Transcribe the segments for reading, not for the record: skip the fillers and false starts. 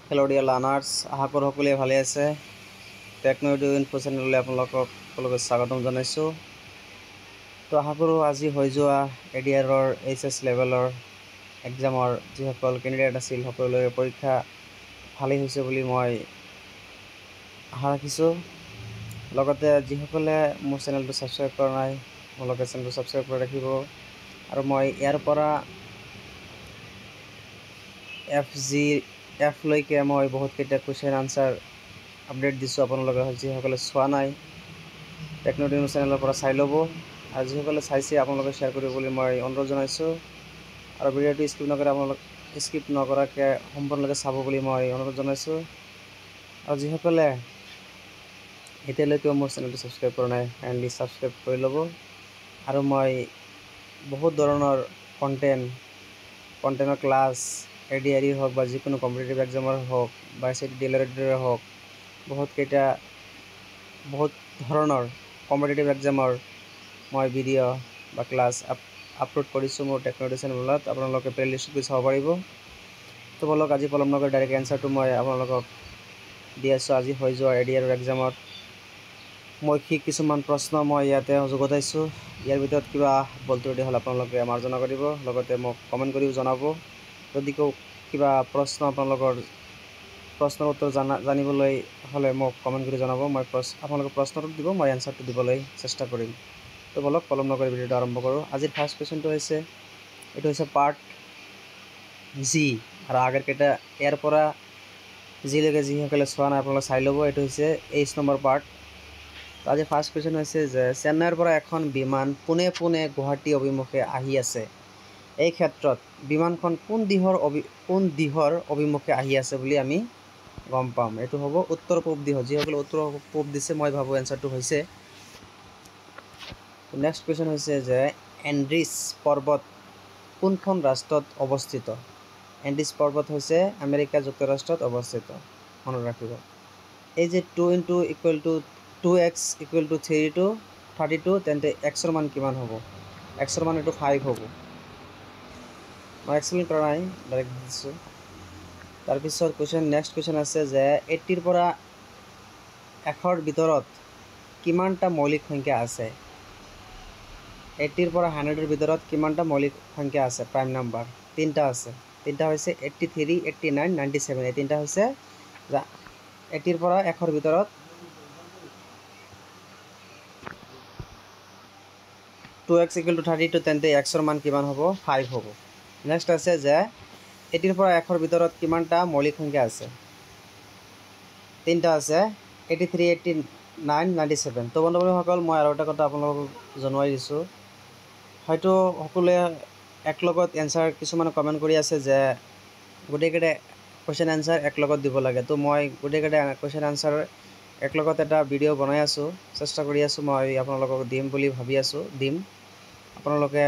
Hello' dear লাৰ্নাৰ্ছ, আশা কৰোঁ সকলোৱে ভালে আছে। টেকন'লজি ইনফো চেনেললৈ আপোনালোকক সকলোকে স্বাগতম জনাইছোঁ। তো আশা কৰোঁ আজি হৈ যোৱা ADR-ৰ HS লেভেলৰ এক্সামৰ যিসকল কেণ্ডিডেট আছিল সকলোৰে পৰীক্ষা ভালেই হৈছে বুলি মই আশা ৰাখিছোঁ। লগতে যিসকলে মোৰ চেনেলটো ছাবস্ক্ৰাইব কৰা নাই তেওঁলোকে চেনেলটো ছাবস্ক্ৰাইব কৰি ৰাখিব। আৰু মই ইয়াৰ পৰা F লৈকে মই বহুতকেইটা কুৱেশ্যন আনচাৰ আপডেট দিছোঁ। আপোনালোকে যিসকলে চোৱা নাই টেকন'লজি ইনফো চেনেলৰ পৰা চাই ল'ব, আৰু যিসকলে চাইছে আপোনালোকে শ্বেয়াৰ কৰিব বুলি মই অনুৰোধ জনাইছোঁ। আৰু ভিডিঅ'টো স্কিপ নকৰাকৈ সম্পূৰ্ণলৈকে চাব বুলি মই অনুৰোধ জনাইছোঁ। আৰু যিসকলে এতিয়ালৈকে মোৰ চেনেলটো ছাবস্ক্ৰাইব কৰা নাই কাইণ্ডলি ছাবস্ক্ৰাইব কৰি ল'ব। আৰু মই বহুত ধৰণৰ কণ্টেণ্টৰ ক্লাছ ADR হওক বা যিকোনো কম্পিটিটিভ এক্সামৰ হওক বা DLED হওক বহুত ধৰণৰ কম্পিটিটিভ এক্সামৰ মই ভিডিঅ' বা ক্লাছ আপলোড কৰিছোঁ মোৰ টেকন'লজি চেনেলত। আপোনালোকে প্লেলিষ্টটো চাব পাৰিব। তো বলক আজি পলম নকৰি ডাইৰেক্ট এনচাৰটো মই আপোনালোকক দি আছোঁ। আজি হৈ যোৱা ADR এক্সামত মৌখিক কিছুমান প্ৰশ্ন মই ইয়াতে যুগুতাইছোঁ। ইয়াৰ ভিতৰত কিবা ভুল ত্ৰুটি হ'লে আপোনালোকে মাৰ্জনা কৰিব, লগতে মোক কমেণ্ট কৰিও জনাব। যদি কিবা প্ৰশ্ন আপোনালোকৰ প্ৰশ্নৰ উত্তৰ জানিবলৈ হ'লে মোক কমেণ্ট কৰি জনাব। মই আপোনালোকে প্ৰশ্নটো দিব, মই এনচাৰটো দিবলৈ চেষ্টা কৰিম। তো বলক পলম নকৰি ভিডিঅ'টো আৰম্ভ কৰোঁ। আজিৰ ফাৰ্ষ্ট কুৱেশ্যনটো এইটো হৈছে পাৰ্ট জি, আৰু আগৰকেইটা ইয়াৰ পৰা জিলৈকে যিসকলে চোৱা নাই আপোনালোকে চাই ল'ব। এইটো হৈছে 8 নম্বৰ পাৰ্ট। তো আজি ফাৰ্ষ্ট কুৱেশ্যন হৈছে যে চেন্নাইৰ পৰা এখন বিমান পোনে পোনে গুৱাহাটী অভিমুখে আহি আছে। এই ক্ষেত্ৰত বিমানখন কোন দিশৰ অভিমুখে আহি আছে বুলি আমি গম পাম। এইটো হ'ব উত্তৰ পূব দিশ। যিসকলে উত্তৰ পূব দিছে মই ভাবোঁ এনচাৰটো হৈছে। নেক্সট কুৱেশ্যন হৈছে যে এণ্ড্ৰিছ পৰ্বত কোনখন ৰাষ্ট্ৰত অৱস্থিত? এণ্ড্ৰিছ পৰ্বত হৈছে আমেৰিকা যুক্তৰাষ্ট্ৰত অৱস্থিত, মনত ৰাখিব। এই যে 2 = 2x = 32, তেন্তে এক্সৰ মান কিমান হ'ব? এক্সৰ মান এইটো 5 হ'ব। মই এক্সপ্লেইন কৰা নাই, ডাইৰেক্ট দিছোঁ। তাৰপিছত নেক্সট কুৱেশ্যন আছে যে 80ৰ পৰা 100ৰ ভিতৰত কিমানটা মৌলিক সংখ্যা আছে? 80ৰ পৰা 100ৰ ভিতৰত কিমানটা মৌলিক সংখ্যা আছে? প্ৰাইম নাম্বাৰ 3টা আছে। 3টা হৈছে 83, 89, 97। এই 3টা হৈছে 80ৰ পৰা 100ৰ ভিতৰত 2x = 32, তেন্তে এক্সৰ মান কিমান হ'ব? 5 হ'ব। নেক্সট আছে যে 80ৰ পৰা 100ৰ ভিতৰত কিমানটা মৌলিক সংখ্যা আছে? 3টা আছে, 83, 89, 97। তো বন্ধুসকল, মই আৰু এটা কথা আপোনালোকক জনাই দিছোঁ। হয়তো সকলোৱে একলগত এনচাৰ কিছুমানে কমেণ্ট কৰি আছে যে গোটেইকেইটা কুৱেশ্যন এনচাৰ একলগত দিব লাগে। তো মই গোটেইকেইটা কুৱেশ্যন এনচাৰ একলগত এটা ভিডিঅ' বনাই আছোঁ, চেষ্টা কৰি আছোঁ। মই আপোনালোকক দিম বুলি ভাবি আছোঁ, দিম। আপোনালোকে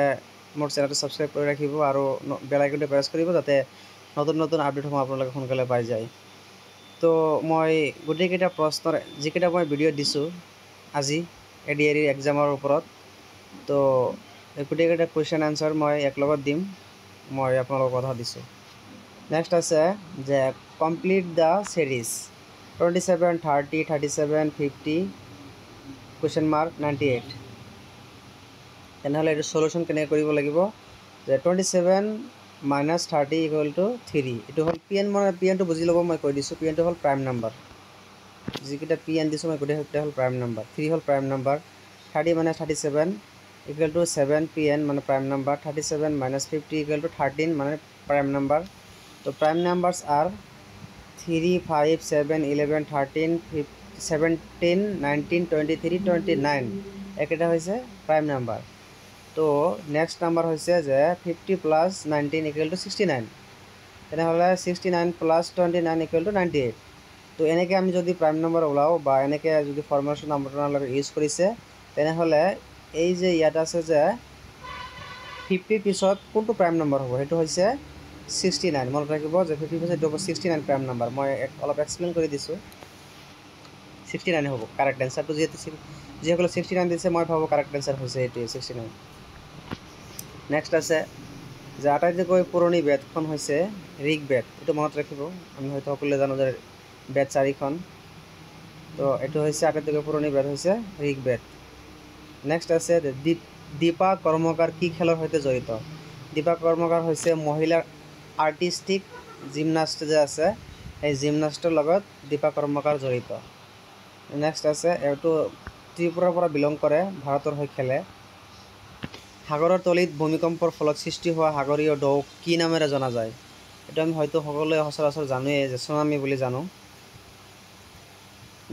মোৰ চেনেলটো ছাবস্ক্ৰাইব কৰি ৰাখিব আৰু বেল আইকনটো প্ৰেছ কৰিব, যাতে নতুন নতুন আপডেটসমূহ আপোনালোকে সোনকালে পাই যায়। তো মই গোটেইকেইটা প্ৰশ্নৰ যিকেইটা মই ভিডিঅ' দিছোঁ আজি ADR এক্সামৰ ওপৰত, তো গোটেইকেইটা কুৱেশ্যন এনচাৰ মই একলগত দিম, মই আপোনালোকক কথা দিছোঁ। নেক্সট আছে যে কমপ্লিট দ্য ছিৰিজ 27, 30, 37, 50, (98). তেনেহ'লে এইটো চলিউশ্যন কেনেকৈ কৰিব লাগিব যে 27 - 30 = 3। এইটো হ'ল PN টো বুজি ল'ব, মই কৈ দিছোঁ। PN টো হ'ল প্ৰাইম নাম্বাৰ। যিকেইটা PN দিছোঁ মই গোটেইকেইটা হ'ল প্ৰাইম নাম্বাৰ। 3 হ'ল প্ৰাইম নাম্বাৰ। 30 - 37 = 7 PN মানে প্ৰাইম নাম্বাৰ। 37 - 50 = 13 মানে প্ৰাইম নাম্বাৰ। তো প্ৰাইম নাম্বাৰছ আৰ 3, 5, 7, 11, 13, 17, 19, 23, 29। এইকেইটা হৈছে প্ৰাইম নাম্বাৰ। তো নেক্সট নাম্বাৰ হৈছে যে 50 + 19 = 69। তেনেহ'লে 69 + 29 = 98। তো এনেকৈ আমি যদি প্ৰাইম নাম্বাৰ ওলাওঁ বা এনেকৈ যদি ফৰ্মুলেশ্যন আপোনালোকে ইউজ কৰিছে, তেনেহ'লে এই যে ইয়াত আছে যে 50 পিছত কোনটো প্ৰাইম নাম্বাৰ হ'ব? সেইটো হৈছে 69। মনত ৰাখিব যে 50 পিছত এইটো হ'ব 69 প্ৰাইম নাম্বাৰ। মই অলপ এক্সপ্লেইন কৰি দিছোঁ। 69 হ'ব কাৰেক্ট এনচাৰটো। যিসকলে 69 দিছে মই ভাবোঁ কাৰেক্ট এনচাৰ হৈছে এইটোৱে 69। নেক্সট আছে যে আটাইতকৈ পুৰণি বেদখন হৈছে ঋগ্বেদ। এইটো মনত ৰাখিব, আমি হয়তো সকলোৱে জানো যে বেদ 4খন। তো এইটো হৈছে আটাইতকৈ পুৰণি বেদ হৈছে ঋগ্বেদ। নেক্সট আছে দীপা কৰ্মকাৰ কি খেলৰ সৈতে জড়িত? দীপা কৰ্মকাৰ হৈছে মহিলাৰ আৰ্টিষ্টিক জিমনাষ্ট যে আছে, সেই জিমনাষ্টৰ লগত দীপা কৰ্মকাৰ জড়িত। নেক্সট আছে এইটো ত্ৰিপুৰাৰ পৰা বিলং কৰে, ভাৰতৰ হৈ খেলে। সাগৰৰ তলিত ভূমিকম্পৰ ফলত সৃষ্টি হোৱা সাগৰীয় ঢৌ কি নামেৰে জনা যায়? এইটো আমি হয়তো সকলোৱে সচৰাচৰ জানোৱেই যে চুনামি বুলি জানো।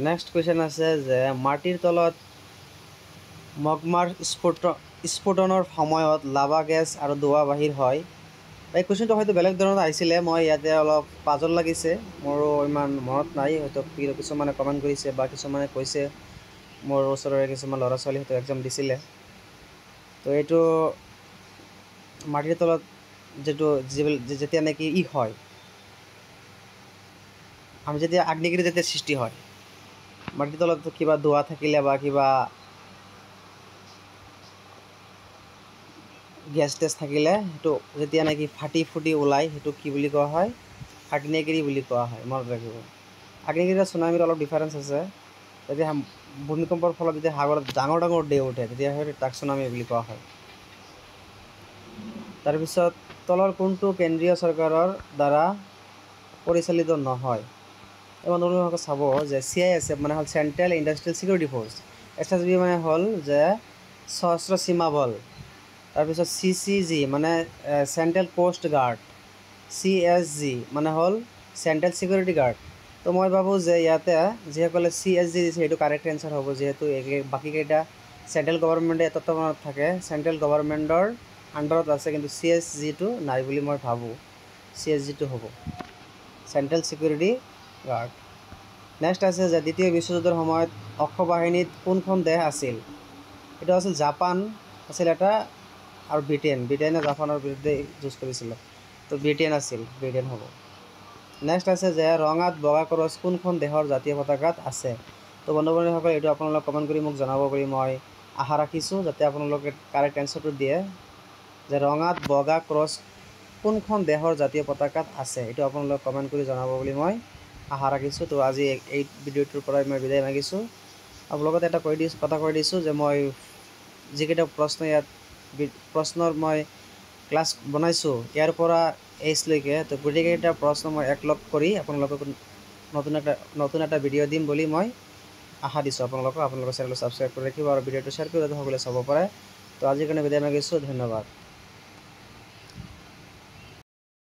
নেক্সট কুৱেশ্যন আছে যে মাটিৰ তলত মগমাৰ স্ফুটনৰ সময়ত লাভা গেছ আৰু ধোঁৱা বাহিৰ হয়। এই কুৱেশ্যনটো হয়তো বেলেগ ধৰণৰ আহিছিলে, মই ইয়াতে অলপ পাজল লাগিছে, মোৰো ইমান মনত নাই। হয়তো কিছুমানে কমেণ্ট কৰিছে বা কিছুমানে কৈছে, মোৰ ওচৰৰে কিছুমান ল'ৰা ছোৱালী হয়তো এক্সাম দিছিলে। তো এইটো মাটিৰ তলত যেতিয়া নেকি হয়, আমি যেতিয়া আগ্নেয়গিৰি যেতিয়া সৃষ্টি হয়, মাটিৰ তলত কিবা ধোঁৱা থাকিলে বা কিবা গেছ টেছ থাকিলে সেইটো যেতিয়া নেকি ফাটি ফুটি ওলায়, সেইটো কি বুলি কোৱা হয়? আগ্নেয়গিৰি বুলি কোৱা হয়, মনত ৰাখিব। আগ্নেয়গিৰি আৰু চুনামিৰ অলপ ডিফাৰেঞ্চ আছে। যেতিয়া ভূমিকম্পৰ ফলত যেতিয়া সাগৰত ডাঙৰ ডাঙৰ ঢেউ উঠে, তেতিয়াহ'লে তাক চুনামি বুলি কোৱা হয়। তাৰপিছত তলৰ কোনটো কেন্দ্ৰীয় চৰকাৰৰ দ্বাৰা পৰিচালিত নহয়? এই বন্ধুসকলে চাব যে CISF মানে হ'ল central industrial security force, SSB মানে হ'ল যে সশস্ত্ৰ সীমা বল, তাৰপিছত CCG মানে চেণ্ট্ৰেল কোষ্ট গাৰ্ড, CSG মানে হ'ল চেণ্ট্ৰেল ছিকিউৰিটি গাৰ্ড। তো মই ভাবোঁ যে ইয়াতে যিসকলে CSG দিছে সেইটো কাৰেক্ট এনচাৰ হ'ব, যিহেতু বাকীকেইটা চেণ্ট্ৰেল গভৰ্ণমেণ্টে তত্ত্বাৱধানত থাকে, চেণ্ট্ৰেল গভৰ্ণমেণ্টৰ আণ্ডাৰত আছে, কিন্তু CSGটো নাই বুলি মই ভাবোঁ। CSGটো হ'ব চেণ্ট্ৰেল ছিকিউৰিটি গাৰ্ড। নেক্সট আছে যে দ্বিতীয় বিশ্বযুদ্ধৰ সময়ত অক্ষবাহিনীত কোনখন দেশ আছিল? এইটো আছিল জাপান আছিল এটা, আৰু ব্ৰিটেইনে জাপানৰ বিৰুদ্ধে যুঁজ কৰিছিলে, তো ব্ৰিটেইন আছিল, ব্ৰিটেইন হ'ব। নেক্সট আছে যে ৰঙাত বগা ক্ৰছ কোনখন দেশৰ জাতীয় পতাকাত আছে? তো বন্ধু-বান্ধৱীসকল এইটো আপোনালোকে কমেণ্ট কৰি মোক জনাব বুলি মই আশা ৰাখিছোঁ, যাতে আপোনালোকে কাৰেক্ট এনচাৰটো দিয়ে যে ৰঙাত বগা ক্ৰছ কোনখন দেশৰ জাতীয় পতাকাত আছে। এইটো আপোনালোকে কমেণ্ট কৰি জনাব বুলি মই আশা ৰাখিছোঁ। তো আজি এই ভিডিঅ'টোৰ পৰাই মই বিদায় মাগিছোঁ। আৰু লগতে এটা কথা কৈ দিছোঁ যে মই যিকেইটা প্ৰশ্নৰ মই ক্লাছ বনাইছোঁ, ইয়াৰ পৰা এইচলৈকে, তো গোটেইকেইটা প্ৰশ্ন মই একলগ কৰি আপোনালোকক নতুন এটা ভিডিঅ' দিম বুলি মই আশা দিছোঁ আপোনালোকৰ চেনেলটো ছাবস্ক্ৰাইব কৰি ৰাখিব আৰু ভিডিঅ'টো শ্বেয়াৰ কৰি যাতে সকলোৱে চাব পাৰে। তো আজিৰ কাৰণে বিদায় মাগিছোঁ, ধন্যবাদ।